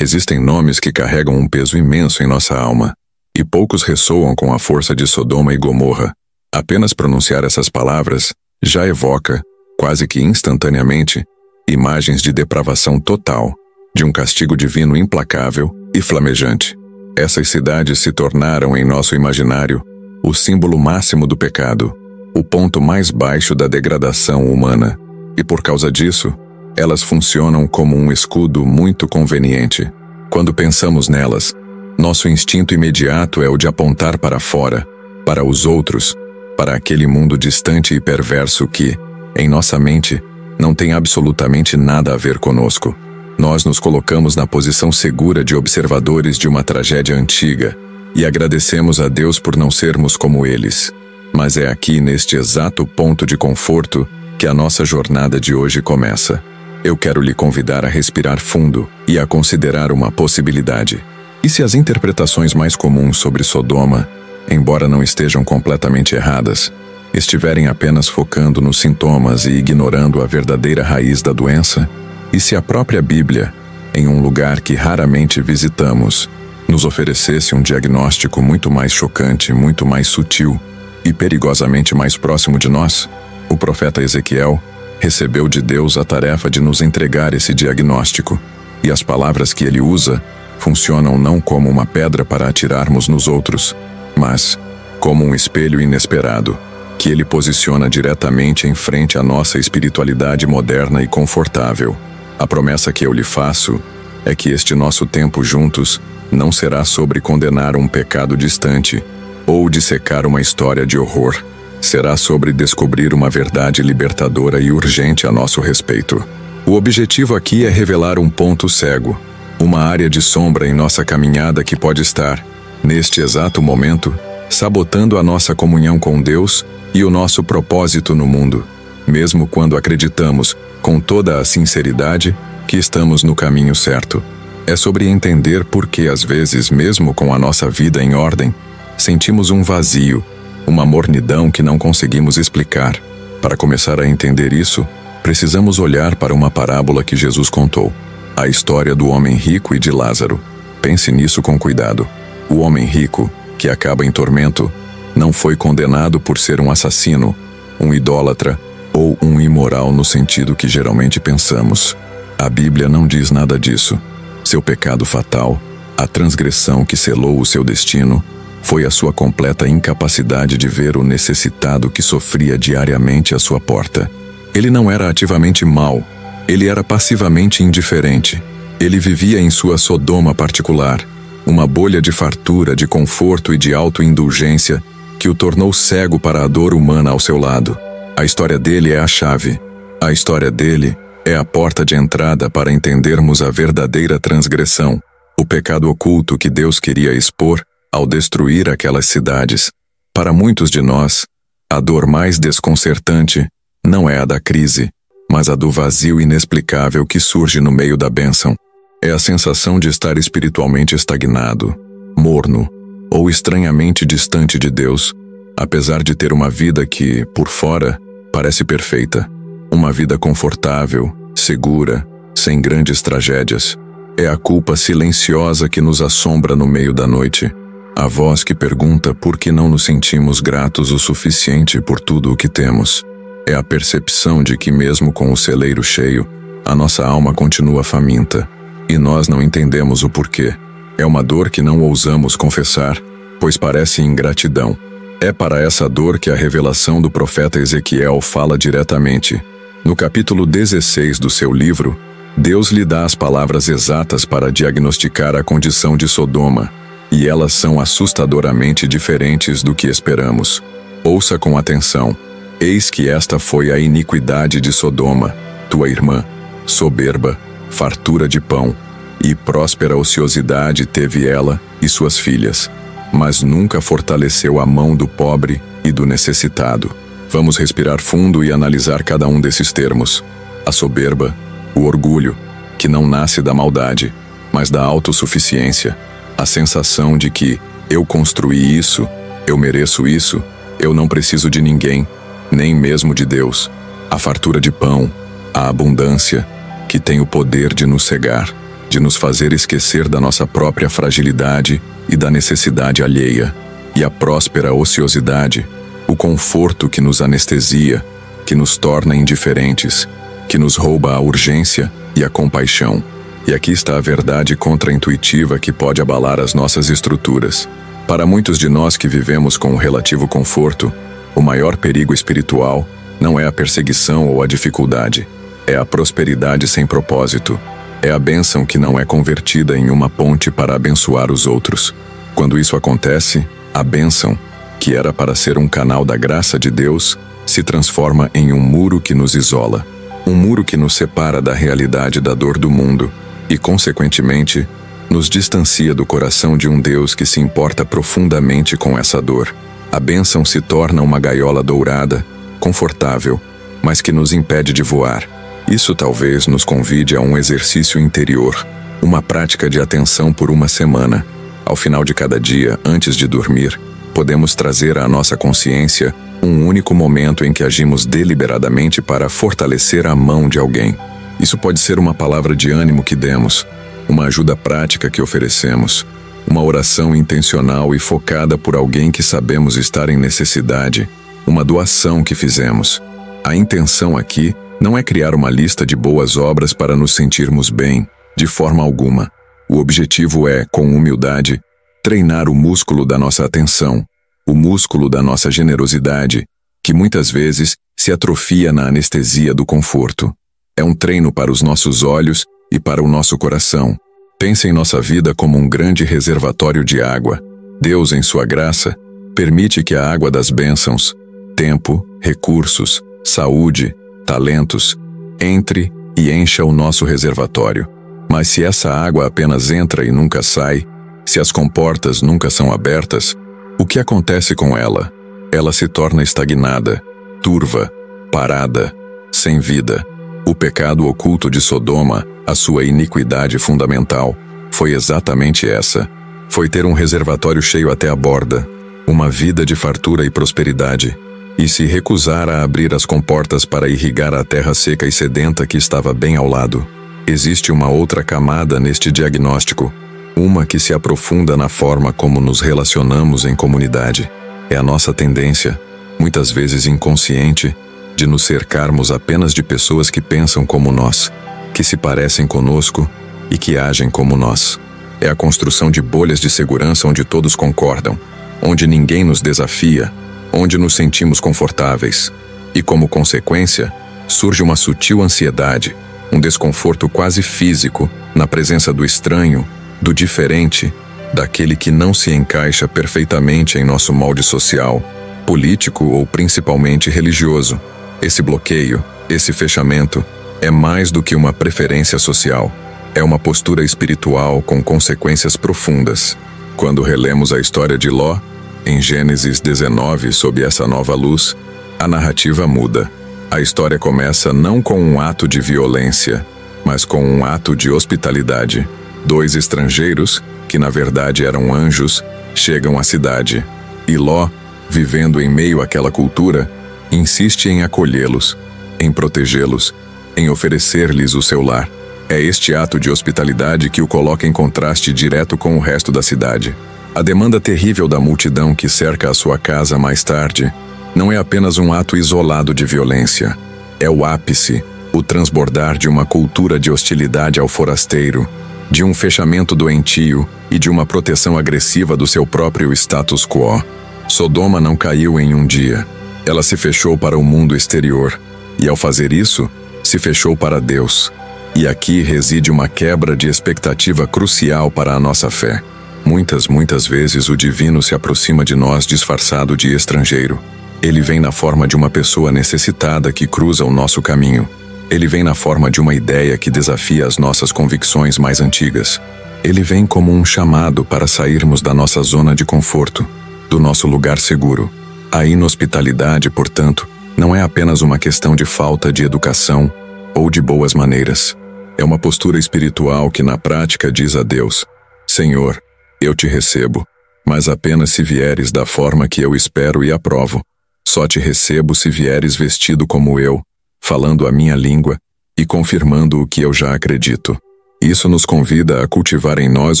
Existem nomes que carregam um peso imenso em nossa alma, e poucos ressoam com a força de Sodoma e Gomorra. Apenas pronunciar essas palavras já evoca, quase que instantaneamente, imagens de depravação total, de um castigo divino implacável e flamejante. Essas cidades se tornaram, em nosso imaginário, o símbolo máximo do pecado, o ponto mais baixo da degradação humana, e por causa disso, elas funcionam como um escudo muito conveniente. Quando pensamos nelas, nosso instinto imediato é o de apontar para fora, para os outros, para aquele mundo distante e perverso que, em nossa mente, não tem absolutamente nada a ver conosco. Nós nos colocamos na posição segura de observadores de uma tragédia antiga e agradecemos a Deus por não sermos como eles. Mas é aqui, neste exato ponto de conforto, que a nossa jornada de hoje começa. Eu quero lhe convidar a respirar fundo e a considerar uma possibilidade. E se as interpretações mais comuns sobre Sodoma, embora não estejam completamente erradas, estiverem apenas focando nos sintomas e ignorando a verdadeira raiz da doença? E se a própria Bíblia, em um lugar que raramente visitamos, nos oferecesse um diagnóstico muito mais chocante, muito mais sutil e perigosamente mais próximo de nós? O profeta Ezequiel recebeu de Deus a tarefa de nos entregar esse diagnóstico, e as palavras que ele usa funcionam não como uma pedra para atirarmos nos outros, mas como um espelho inesperado, que ele posiciona diretamente em frente à nossa espiritualidade moderna e confortável. A promessa que eu lhe faço é que este nosso tempo juntos não será sobre condenar um pecado distante ou dissecar uma história de horror. Será sobre descobrir uma verdade libertadora e urgente a nosso respeito. O objetivo aqui é revelar um ponto cego, uma área de sombra em nossa caminhada que pode estar, neste exato momento, sabotando a nossa comunhão com Deus e o nosso propósito no mundo, mesmo quando acreditamos, com toda a sinceridade, que estamos no caminho certo. É sobre entender por que, às vezes, mesmo com a nossa vida em ordem, sentimos um vazio, uma mornidão que não conseguimos explicar. Para começar a entender isso, precisamos olhar para uma parábola que Jesus contou, a história do homem rico e de Lázaro. Pense nisso com cuidado. O homem rico, que acaba em tormento, não foi condenado por ser um assassino, um idólatra ou um imoral no sentido que geralmente pensamos. A Bíblia não diz nada disso. Seu pecado fatal, a transgressão que selou o seu destino, foi a sua completa incapacidade de ver o necessitado que sofria diariamente à sua porta. Ele não era ativamente mau, ele era passivamente indiferente. Ele vivia em sua Sodoma particular, uma bolha de fartura, de conforto e de autoindulgência que o tornou cego para a dor humana ao seu lado. A história dele é a chave. A história dele é a porta de entrada para entendermos a verdadeira transgressão, o pecado oculto que Deus queria expor ao destruir aquelas cidades. Para muitos de nós, a dor mais desconcertante não é a da crise, mas a do vazio inexplicável que surge no meio da bênção. É a sensação de estar espiritualmente estagnado, morno ou estranhamente distante de Deus, apesar de ter uma vida que, por fora, parece perfeita. Uma vida confortável, segura, sem grandes tragédias. É a culpa silenciosa que nos assombra no meio da noite. A voz que pergunta por que não nos sentimos gratos o suficiente por tudo o que temos. É a percepção de que mesmo com o celeiro cheio, a nossa alma continua faminta, e nós não entendemos o porquê. É uma dor que não ousamos confessar, pois parece ingratidão. É para essa dor que a revelação do profeta Ezequiel fala diretamente. No capítulo 16 do seu livro, Deus lhe dá as palavras exatas para diagnosticar a condição de Sodoma, e elas são assustadoramente diferentes do que esperamos. Ouça com atenção. Eis que esta foi a iniquidade de Sodoma, tua irmã, soberba, fartura de pão, e próspera ociosidade teve ela e suas filhas, mas nunca fortaleceu a mão do pobre e do necessitado. Vamos respirar fundo e analisar cada um desses termos. A soberba, o orgulho, que não nasce da maldade, mas da autossuficiência. A sensação de que eu construí isso, eu mereço isso, eu não preciso de ninguém, nem mesmo de Deus. A fartura de pão, a abundância, que tem o poder de nos cegar. de nos fazer esquecer da nossa própria fragilidade e da necessidade alheia, e a próspera ociosidade, o conforto que nos anestesia, que nos torna indiferentes, que nos rouba a urgência e a compaixão. E aqui está a verdade contraintuitiva que pode abalar as nossas estruturas. Para muitos de nós que vivemos com um relativo conforto, o maior perigo espiritual não é a perseguição ou a dificuldade, é a prosperidade sem propósito. É a bênção que não é convertida em uma ponte para abençoar os outros. Quando isso acontece, a bênção, que era para ser um canal da graça de Deus, se transforma em um muro que nos isola. Um muro que nos separa da realidade da dor do mundo e, consequentemente, nos distancia do coração de um Deus que se importa profundamente com essa dor. A bênção se torna uma gaiola dourada, confortável, mas que nos impede de voar. Isso talvez nos convide a um exercício interior, uma prática de atenção por uma semana. Ao final de cada dia, antes de dormir, podemos trazer à nossa consciência um único momento em que agimos deliberadamente para fortalecer a mão de alguém. Isso pode ser uma palavra de ânimo que demos, uma ajuda prática que oferecemos, uma oração intencional e focada por alguém que sabemos estar em necessidade, uma doação que fizemos. A intenção aqui não é criar uma lista de boas obras para nos sentirmos bem, de forma alguma. O objetivo é, com humildade, treinar o músculo da nossa atenção, o músculo da nossa generosidade, que muitas vezes se atrofia na anestesia do conforto. É um treino para os nossos olhos e para o nosso coração. Pense em nossa vida como um grande reservatório de água. Deus, em sua graça, permite que a água das bênçãos, tempo, recursos, saúde, talentos, entre e encha o nosso reservatório. Mas se essa água apenas entra e nunca sai, se as comportas nunca são abertas, o que acontece com ela? Ela se torna estagnada, turva, parada, sem vida. O pecado oculto de Sodoma, a sua iniquidade fundamental, foi exatamente essa. Foi ter um reservatório cheio até a borda, uma vida de fartura e prosperidade, e se recusar a abrir as comportas para irrigar a terra seca e sedenta que estava bem ao lado. Existe uma outra camada neste diagnóstico, uma que se aprofunda na forma como nos relacionamos em comunidade. É a nossa tendência, muitas vezes inconsciente, de nos cercarmos apenas de pessoas que pensam como nós, que se parecem conosco e que agem como nós. É a construção de bolhas de segurança onde todos concordam, onde ninguém nos desafia, onde nos sentimos confortáveis. E como consequência, surge uma sutil ansiedade, um desconforto quase físico na presença do estranho, do diferente, daquele que não se encaixa perfeitamente em nosso molde social, político ou principalmente religioso. Esse bloqueio, esse fechamento, é mais do que uma preferência social. É uma postura espiritual com consequências profundas. Quando relemos a história de Ló, em Gênesis 19, sob essa nova luz, a narrativa muda. A história começa não com um ato de violência, mas com um ato de hospitalidade. 2 estrangeiros, que na verdade eram anjos, chegam à cidade. E Ló, vivendo em meio àquela cultura, insiste em acolhê-los, em protegê-los, em oferecer-lhes o seu lar. É este ato de hospitalidade que o coloca em contraste direto com o resto da cidade. A demanda terrível da multidão que cerca a sua casa mais tarde não é apenas um ato isolado de violência. É o ápice, o transbordar de uma cultura de hostilidade ao forasteiro, de um fechamento doentio e de uma proteção agressiva do seu próprio status quo. Sodoma não caiu em um dia. Ela se fechou para o mundo exterior, e ao fazer isso, se fechou para Deus. E aqui reside uma quebra de expectativa crucial para a nossa fé. Muitas vezes o divino se aproxima de nós disfarçado de estrangeiro. Ele vem na forma de uma pessoa necessitada que cruza o nosso caminho. Ele vem na forma de uma ideia que desafia as nossas convicções mais antigas. Ele vem como um chamado para sairmos da nossa zona de conforto, do nosso lugar seguro. A inhospitalidade, portanto, não é apenas uma questão de falta de educação ou de boas maneiras. É uma postura espiritual que na prática diz a Deus: Senhor, eu te recebo, mas apenas se vieres da forma que eu espero e aprovo. Só te recebo se vieres vestido como eu, falando a minha língua e confirmando o que eu já acredito. Isso nos convida a cultivar em nós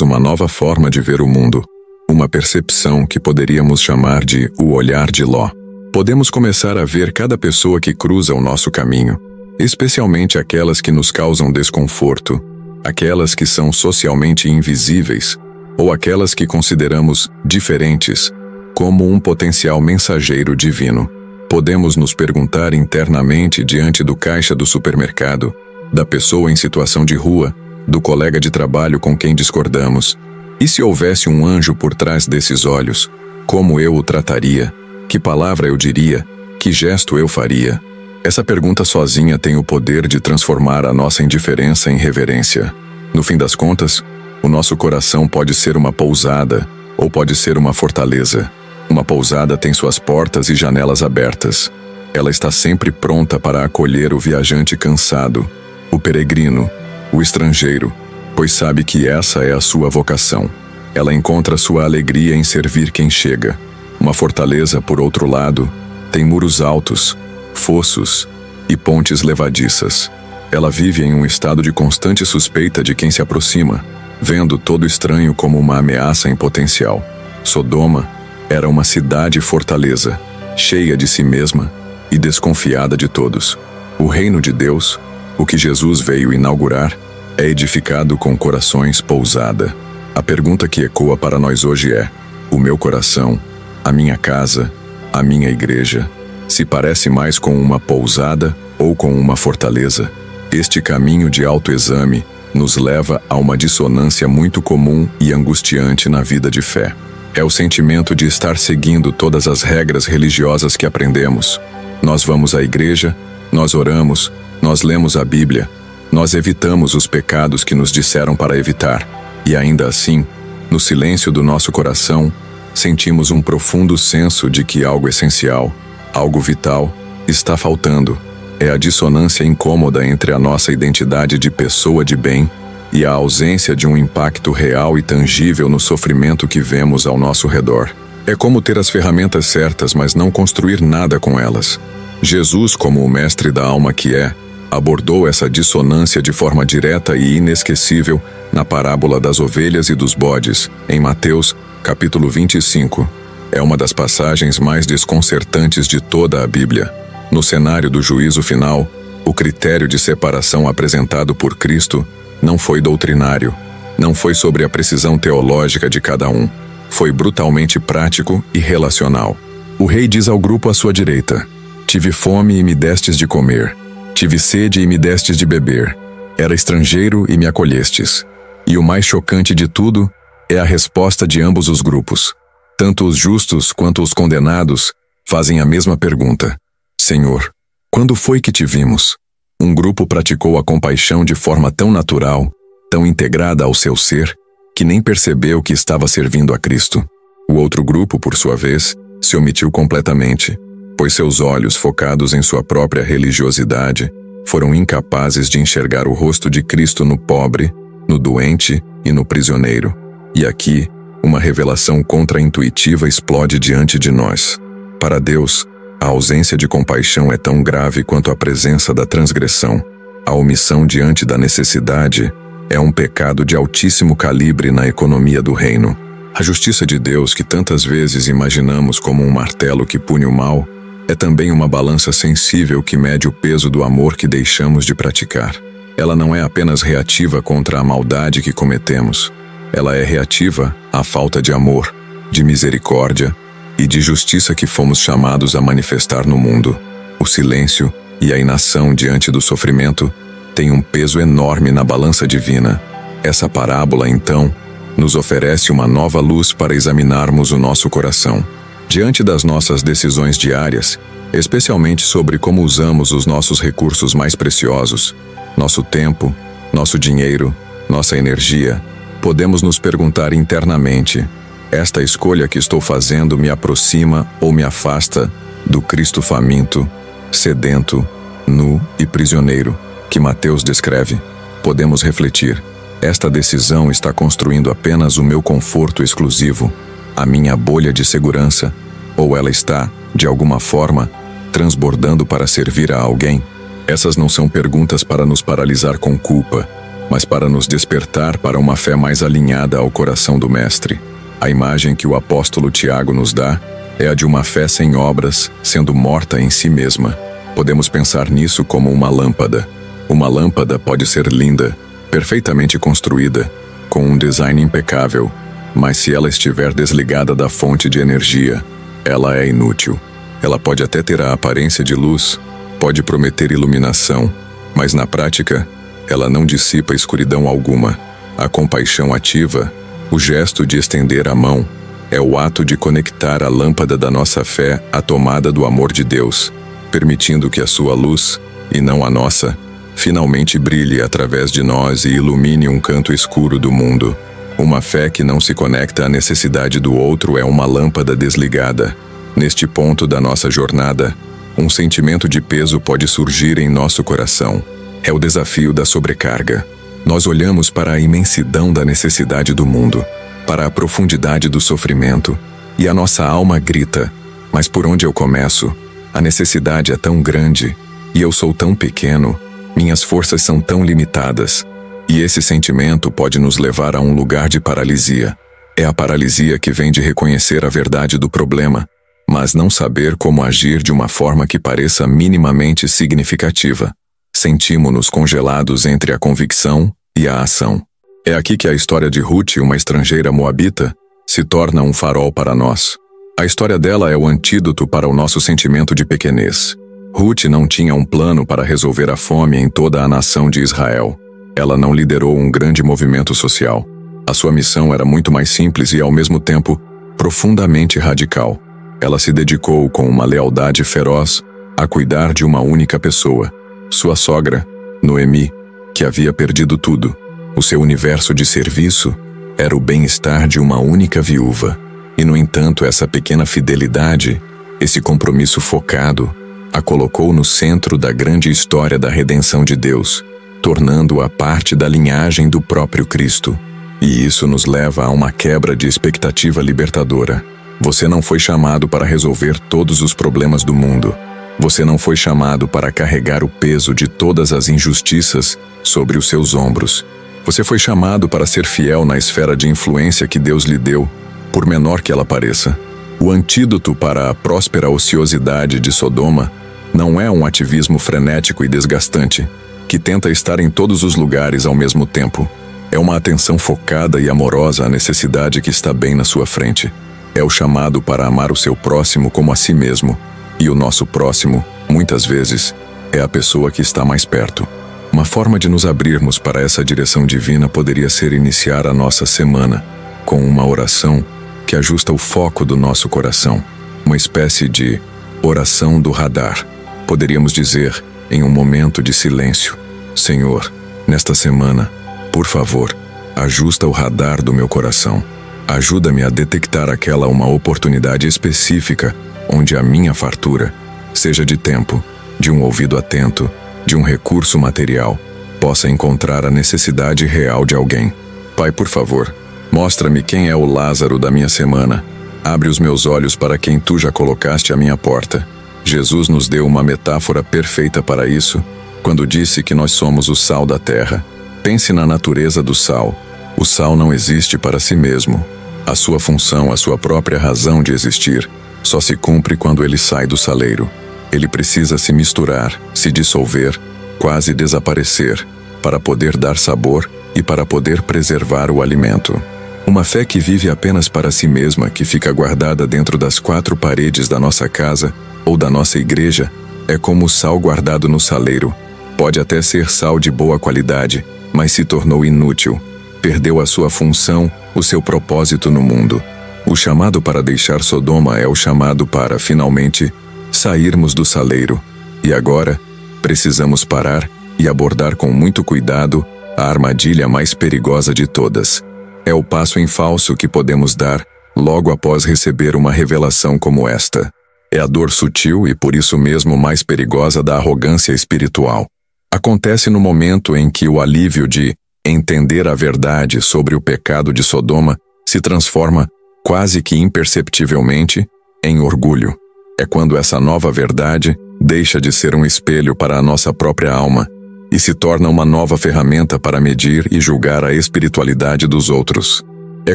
uma nova forma de ver o mundo, uma percepção que poderíamos chamar de o olhar de Ló. Podemos começar a ver cada pessoa que cruza o nosso caminho, especialmente aquelas que nos causam desconforto, aquelas que são socialmente invisíveis, ou aquelas que consideramos diferentes, como um potencial mensageiro divino. Podemos nos perguntar internamente diante do caixa do supermercado, da pessoa em situação de rua, do colega de trabalho com quem discordamos. E se houvesse um anjo por trás desses olhos, como eu o trataria? Que palavra eu diria? Que gesto eu faria? Essa pergunta sozinha tem o poder de transformar a nossa indiferença em reverência. No fim das contas, o nosso coração pode ser uma pousada ou pode ser uma fortaleza. Uma pousada tem suas portas e janelas abertas. Ela está sempre pronta para acolher o viajante cansado, o peregrino, o estrangeiro, pois sabe que essa é a sua vocação. Ela encontra sua alegria em servir quem chega. Uma fortaleza, por outro lado, tem muros altos, fossos e pontes levadiças. Ela vive em um estado de constante suspeita de quem se aproxima, vendo todo estranho como uma ameaça em potencial. Sodoma era uma cidade-fortaleza, cheia de si mesma e desconfiada de todos. O reino de Deus, o que Jesus veio inaugurar, é edificado com corações pousada. A pergunta que ecoa para nós hoje é: o meu coração, a minha casa, a minha igreja, se parece mais com uma pousada ou com uma fortaleza? Este caminho de autoexame nos leva a uma dissonância muito comum e angustiante na vida de fé. É o sentimento de estar seguindo todas as regras religiosas que aprendemos. Nós vamos à igreja, nós oramos, nós lemos a Bíblia, nós evitamos os pecados que nos disseram para evitar. E ainda assim, no silêncio do nosso coração, sentimos um profundo senso de que algo essencial, algo vital, está faltando. É a dissonância incômoda entre a nossa identidade de pessoa de bem e a ausência de um impacto real e tangível no sofrimento que vemos ao nosso redor. É como ter as ferramentas certas, mas não construir nada com elas. Jesus, como o mestre da alma que é, abordou essa dissonância de forma direta e inesquecível na parábola das ovelhas e dos bodes, em Mateus, capítulo 25. É uma das passagens mais desconcertantes de toda a Bíblia. No cenário do juízo final, o critério de separação apresentado por Cristo não foi doutrinário, não foi sobre a precisão teológica de cada um, foi brutalmente prático e relacional. O rei diz ao grupo à sua direita: tive fome e me destes de comer, tive sede e me destes de beber, era estrangeiro e me acolhestes. E o mais chocante de tudo é a resposta de ambos os grupos. Tanto os justos quanto os condenados fazem a mesma pergunta: Senhor, quando foi que te vimos? Um grupo praticou a compaixão de forma tão natural, tão integrada ao seu ser, que nem percebeu que estava servindo a Cristo. O outro grupo, por sua vez, se omitiu completamente, pois seus olhos, focados em sua própria religiosidade, foram incapazes de enxergar o rosto de Cristo no pobre, no doente e no prisioneiro. E aqui, uma revelação contraintuitiva explode diante de nós. Para Deus, a ausência de compaixão é tão grave quanto a presença da transgressão. A omissão diante da necessidade é um pecado de altíssimo calibre na economia do reino. A justiça de Deus, que tantas vezes imaginamos como um martelo que pune o mal, é também uma balança sensível que mede o peso do amor que deixamos de praticar. Ela não é apenas reativa contra a maldade que cometemos. Ela é reativa à falta de amor, de misericórdia e de justiça que fomos chamados a manifestar no mundo. O silêncio e a inação diante do sofrimento têm um peso enorme na balança divina. Essa parábola, então, nos oferece uma nova luz para examinarmos o nosso coração. Diante das nossas decisões diárias, especialmente sobre como usamos os nossos recursos mais preciosos, nosso tempo, nosso dinheiro, nossa energia, podemos nos perguntar internamente: esta escolha que estou fazendo me aproxima ou me afasta do Cristo faminto, sedento, nu e prisioneiro, que Mateus descreve? Podemos refletir: esta decisão está construindo apenas o meu conforto exclusivo, a minha bolha de segurança, ou ela está, de alguma forma, transbordando para servir a alguém? Essas não são perguntas para nos paralisar com culpa. mas para nos despertar para uma fé mais alinhada ao coração do Mestre. A imagem que o apóstolo Tiago nos dá é a de uma fé sem obras, sendo morta em si mesma. Podemos pensar nisso como uma lâmpada. Uma lâmpada pode ser linda, perfeitamente construída, com um design impecável, mas se ela estiver desligada da fonte de energia, ela é inútil. Ela pode até ter a aparência de luz, pode prometer iluminação, mas na prática, ela não dissipa escuridão alguma. A compaixão ativa, o gesto de estender a mão, é o ato de conectar a lâmpada da nossa fé à tomada do amor de Deus, permitindo que a sua luz, e não a nossa, finalmente brilhe através de nós e ilumine um canto escuro do mundo. Uma fé que não se conecta à necessidade do outro é uma lâmpada desligada. Neste ponto da nossa jornada, um sentimento de peso pode surgir em nosso coração. É o desafio da sobrecarga. Nós olhamos para a imensidão da necessidade do mundo, para a profundidade do sofrimento, e a nossa alma grita: mas por onde eu começo? A necessidade é tão grande, e eu sou tão pequeno, minhas forças são tão limitadas. E esse sentimento pode nos levar a um lugar de paralisia. É a paralisia que vem de reconhecer a verdade do problema, mas não saber como agir de uma forma que pareça minimamente significativa. Sentimos-nos congelados entre a convicção e a ação. É aqui que a história de Ruth, uma estrangeira moabita, se torna um farol para nós. A história dela é o antídoto para o nosso sentimento de pequenez. Ruth não tinha um plano para resolver a fome em toda a nação de Israel. Ela não liderou um grande movimento social. A sua missão era muito mais simples e, ao mesmo tempo, profundamente radical. Ela se dedicou com uma lealdade feroz a cuidar de uma única pessoa, sua sogra, Noemi, que havia perdido tudo. O seu universo de serviço era o bem-estar de uma única viúva. E, no entanto, essa pequena fidelidade, esse compromisso focado, a colocou no centro da grande história da redenção de Deus, tornando-a parte da linhagem do próprio Cristo. E isso nos leva a uma quebra de expectativa libertadora. Você não foi chamado para resolver todos os problemas do mundo. Você não foi chamado para carregar o peso de todas as injustiças sobre os seus ombros. Você foi chamado para ser fiel na esfera de influência que Deus lhe deu, por menor que ela pareça. O antídoto para a próspera ociosidade de Sodoma não é um ativismo frenético e desgastante, que tenta estar em todos os lugares ao mesmo tempo. É uma atenção focada e amorosa à necessidade que está bem na sua frente. É o chamado para amar o seu próximo como a si mesmo. E o nosso próximo, muitas vezes, é a pessoa que está mais perto. Uma forma de nos abrirmos para essa direção divina poderia ser iniciar a nossa semana com uma oração que ajusta o foco do nosso coração. Uma espécie de oração do radar. Poderíamos dizer, em um momento de silêncio: Senhor, nesta semana, por favor, ajusta o radar do meu coração. Ajuda-me a detectar uma oportunidade específica onde a minha fartura, seja de tempo, de um ouvido atento, de um recurso material, possa encontrar a necessidade real de alguém. Pai, por favor, mostra-me quem é o Lázaro da minha semana. Abre os meus olhos para quem tu já colocaste à minha porta. Jesus nos deu uma metáfora perfeita para isso, quando disse que nós somos o sal da terra. Pense na natureza do sal. O sal não existe para si mesmo. A sua função, a sua própria razão de existir, só se cumpre quando ele sai do saleiro. Ele precisa se misturar, se dissolver, quase desaparecer, para poder dar sabor e para poder preservar o alimento. Uma fé que vive apenas para si mesma, que fica guardada dentro das 4 paredes da nossa casa ou da nossa igreja, é como o sal guardado no saleiro. Pode até ser sal de boa qualidade, mas se tornou inútil. Perdeu a sua função, o seu propósito no mundo. O chamado para deixar Sodoma é o chamado para, finalmente, sairmos do saleiro. E agora, precisamos parar e abordar com muito cuidado a armadilha mais perigosa de todas. É o passo em falso que podemos dar logo após receber uma revelação como esta. É a dor sutil e por isso mesmo mais perigosa da arrogância espiritual. Acontece no momento em que o alívio de entender a verdade sobre o pecado de Sodoma se transforma, quase que imperceptivelmente, em orgulho. É quando essa nova verdade deixa de ser um espelho para a nossa própria alma e se torna uma nova ferramenta para medir e julgar a espiritualidade dos outros. É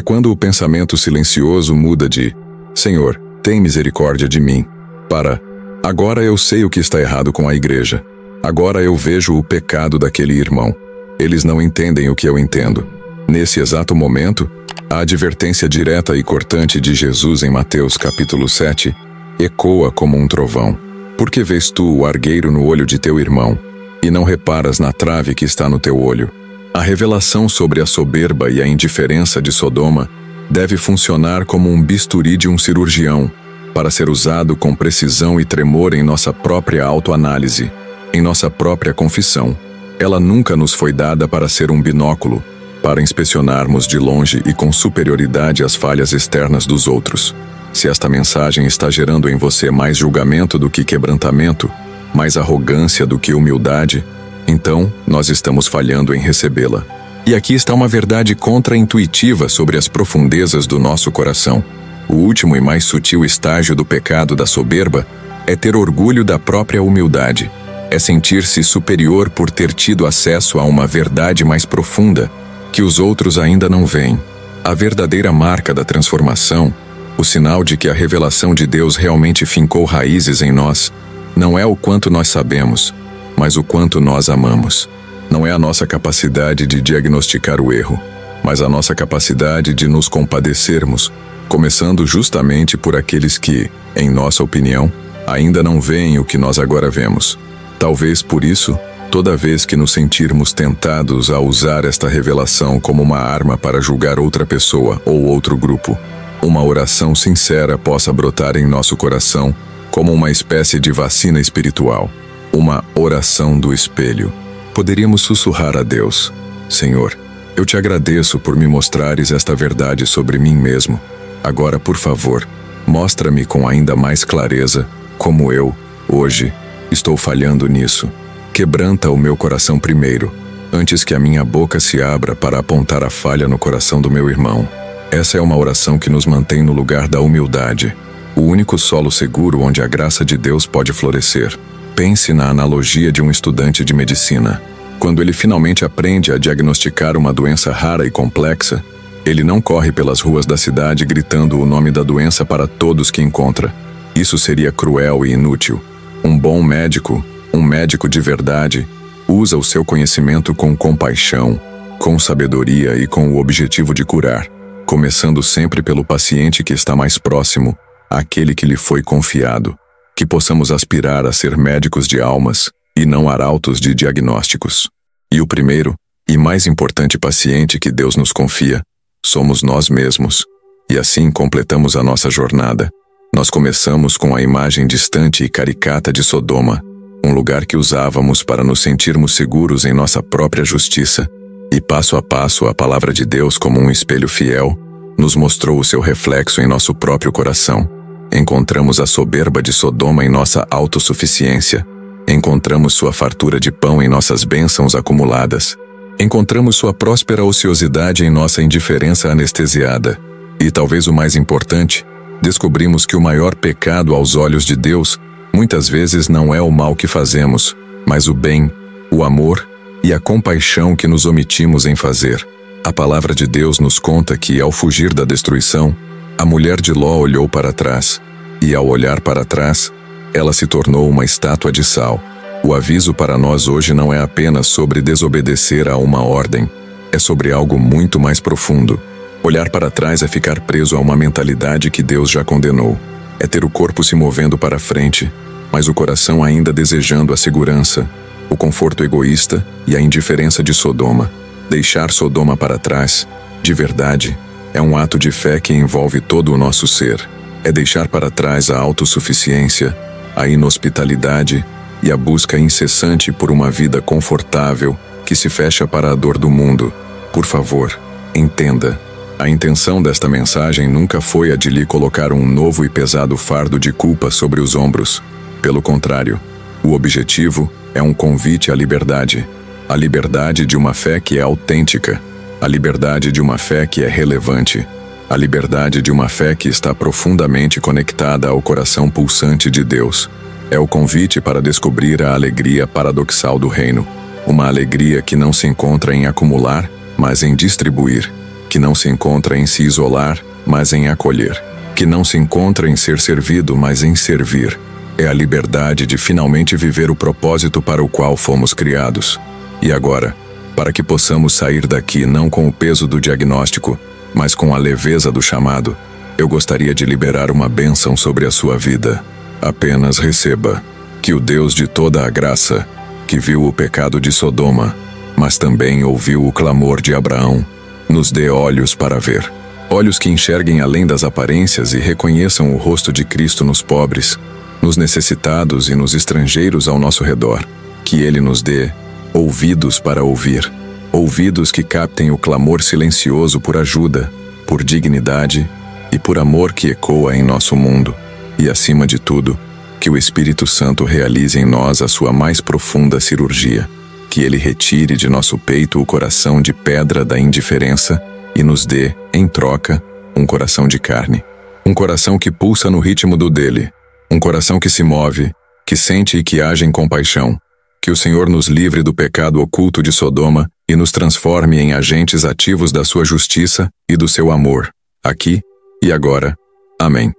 quando o pensamento silencioso muda de Senhor, tem misericórdia de mim, para agora eu sei o que está errado com a igreja. Agora eu vejo o pecado daquele irmão. Eles não entendem o que eu entendo. Nesse exato momento, a advertência direta e cortante de Jesus em Mateus capítulo 7 ecoa como um trovão. Por que vês tu o argueiro no olho de teu irmão, e não reparas na trave que está no teu olho? A revelação sobre a soberba e a indiferença de Sodoma deve funcionar como um bisturi de um cirurgião, para ser usado com precisão e tremor em nossa própria autoanálise, em nossa própria confissão. Ela nunca nos foi dada para ser um binóculo, para inspecionarmos de longe e com superioridade as falhas externas dos outros. Se esta mensagem está gerando em você mais julgamento do que quebrantamento, mais arrogância do que humildade, então nós estamos falhando em recebê-la. E aqui está uma verdade contra-intuitiva sobre as profundezas do nosso coração. O último e mais sutil estágio do pecado da soberba é ter orgulho da própria humildade. É sentir-se superior por ter tido acesso a uma verdade mais profunda que os outros ainda não veem. A verdadeira marca da transformação, o sinal de que a revelação de Deus realmente fincou raízes em nós, não é o quanto nós sabemos, mas o quanto nós amamos. Não é a nossa capacidade de diagnosticar o erro, mas a nossa capacidade de nos compadecermos, começando justamente por aqueles que, em nossa opinião, ainda não veem o que nós agora vemos. Talvez por isso, toda vez que nos sentirmos tentados a usar esta revelação como uma arma para julgar outra pessoa ou outro grupo, uma oração sincera possa brotar em nosso coração como uma espécie de vacina espiritual, uma oração do espelho. Poderíamos sussurrar a Deus: Senhor, eu te agradeço por me mostrares esta verdade sobre mim mesmo. Agora, por favor, mostra-me com ainda mais clareza como eu, hoje, estou falhando nisso. Quebranta o meu coração primeiro, antes que a minha boca se abra para apontar a falha no coração do meu irmão. Essa é uma oração que nos mantém no lugar da humildade, o único solo seguro onde a graça de Deus pode florescer. Pense na analogia de um estudante de medicina. Quando ele finalmente aprende a diagnosticar uma doença rara e complexa, ele não corre pelas ruas da cidade gritando o nome da doença para todos que encontra. Isso seria cruel e inútil. Um bom médico, um médico de verdade, usa o seu conhecimento com compaixão, com sabedoria e com o objetivo de curar, começando sempre pelo paciente que está mais próximo, aquele que lhe foi confiado. Que possamos aspirar a ser médicos de almas e não arautos de diagnósticos. E o primeiro e mais importante paciente que Deus nos confia somos nós mesmos. E assim completamos a nossa jornada. Nós começamos com a imagem distante e caricata de Sodoma, um lugar que usávamos para nos sentirmos seguros em nossa própria justiça, e passo a passo a palavra de Deus, como um espelho fiel, nos mostrou o seu reflexo em nosso próprio coração. Encontramos a soberba de Sodoma em nossa autossuficiência. Encontramos sua fartura de pão em nossas bênçãos acumuladas. Encontramos sua próspera ociosidade em nossa indiferença anestesiada. E talvez o mais importante, descobrimos que o maior pecado aos olhos de Deus muitas vezes não é o mal que fazemos, mas o bem, o amor e a compaixão que nos omitimos em fazer. A palavra de Deus nos conta que, ao fugir da destruição, a mulher de Ló olhou para trás, e ao olhar para trás, ela se tornou uma estátua de sal. O aviso para nós hoje não é apenas sobre desobedecer a uma ordem, é sobre algo muito mais profundo. Olhar para trás é ficar preso a uma mentalidade que Deus já condenou. É ter o corpo se movendo para frente, mas o coração ainda desejando a segurança, o conforto egoísta e a indiferença de Sodoma. Deixar Sodoma para trás, de verdade, é um ato de fé que envolve todo o nosso ser. É deixar para trás a autossuficiência, a inhospitalidade e a busca incessante por uma vida confortável que se fecha para a dor do mundo. Por favor, entenda. A intenção desta mensagem nunca foi a de lhe colocar um novo e pesado fardo de culpa sobre os ombros. Pelo contrário, o objetivo é um convite à liberdade. A liberdade de uma fé que é autêntica. A liberdade de uma fé que é relevante. A liberdade de uma fé que está profundamente conectada ao coração pulsante de Deus. É o convite para descobrir a alegria paradoxal do reino. Uma alegria que não se encontra em acumular, mas em distribuir. Que não se encontra em se isolar, mas em acolher. Que não se encontra em ser servido, mas em servir. É a liberdade de finalmente viver o propósito para o qual fomos criados. E agora, para que possamos sair daqui não com o peso do diagnóstico, mas com a leveza do chamado, eu gostaria de liberar uma bênção sobre a sua vida. Apenas receba. Que o Deus de toda a graça, que viu o pecado de Sodoma, mas também ouviu o clamor de Abraão, nos dê olhos para ver. Olhos que enxerguem além das aparências e reconheçam o rosto de Cristo nos pobres, nos necessitados e nos estrangeiros ao nosso redor. Que Ele nos dê ouvidos para ouvir. Ouvidos que captem o clamor silencioso por ajuda, por dignidade e por amor que ecoa em nosso mundo. E, acima de tudo, que o Espírito Santo realize em nós a sua mais profunda cirurgia. Que Ele retire de nosso peito o coração de pedra da indiferença e nos dê, em troca, um coração de carne. Um coração que pulsa no ritmo do dele. Um coração que se move, que sente e que age em compaixão. Que o Senhor nos livre do pecado oculto de Sodoma e nos transforme em agentes ativos da sua justiça e do seu amor, aqui e agora. Amém.